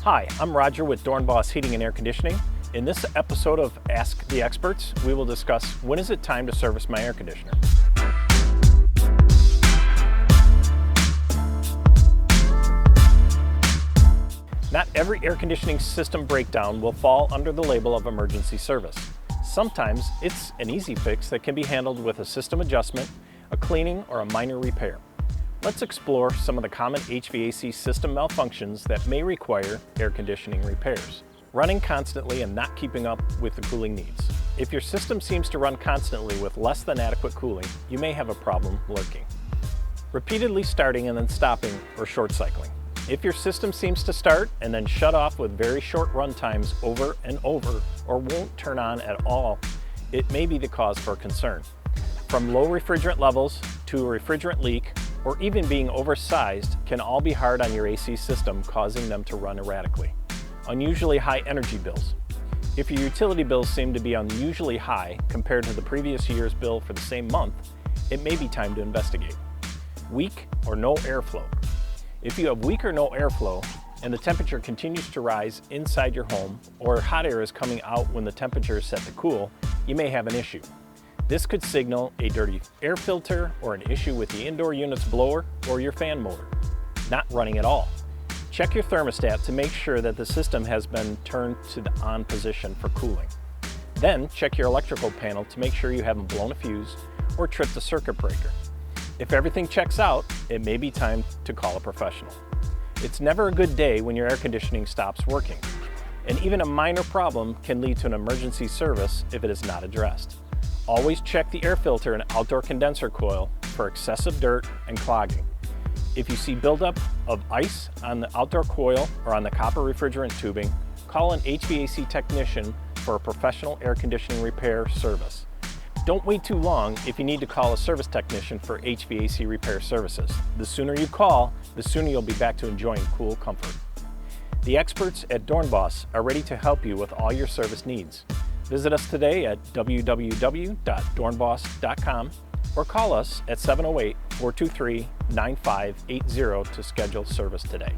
Hi, I'm Roger with Doornbos Heating and Air Conditioning. In this episode of Ask the Experts, we will discuss when is it time to service my air conditioner. Not every air conditioning system breakdown will fall under the label of emergency service. Sometimes it's an easy fix that can be handled with a system adjustment, a cleaning, or a minor repair. Let's explore some of the common HVAC system malfunctions that may require air conditioning repairs. Running constantly and not keeping up with the cooling needs. If your system seems to run constantly with less than adequate cooling, you may have a problem lurking. Repeatedly starting and then stopping or short cycling. If your system seems to start and then shut off with very short run times over and over or won't turn on at all, it may be the cause for concern. From low refrigerant levels to a refrigerant leak or even being oversized can all be hard on your AC system, causing them to run erratically. Unusually high energy bills. If your utility bills seem to be unusually high compared to the previous year's bill for the same month, it may be time to investigate. Weak or no airflow. If you have weak or no airflow and the temperature continues to rise inside your home or hot air is coming out when the temperature is set to cool, you may have an issue. This could signal a dirty air filter or an issue with the indoor unit's blower or your fan motor. Not running at all. Check your thermostat to make sure that the system has been turned to the on position for cooling. Then check your electrical panel to make sure you haven't blown a fuse or tripped a circuit breaker. If everything checks out, it may be time to call a professional. It's never a good day when your air conditioning stops working, and even a minor problem can lead to an emergency service if it is not addressed. Always check the air filter and outdoor condenser coil for excessive dirt and clogging. If you see buildup of ice on the outdoor coil or on the copper refrigerant tubing, call an HVAC technician for a professional air conditioning repair service. Don't wait too long if you need to call a service technician for HVAC repair services. The sooner you call, the sooner you'll be back to enjoying cool comfort. The experts at Doornbos are ready to help you with all your service needs. Visit us today at www.doornbos.com or call us at 708-423-9580 to schedule service today.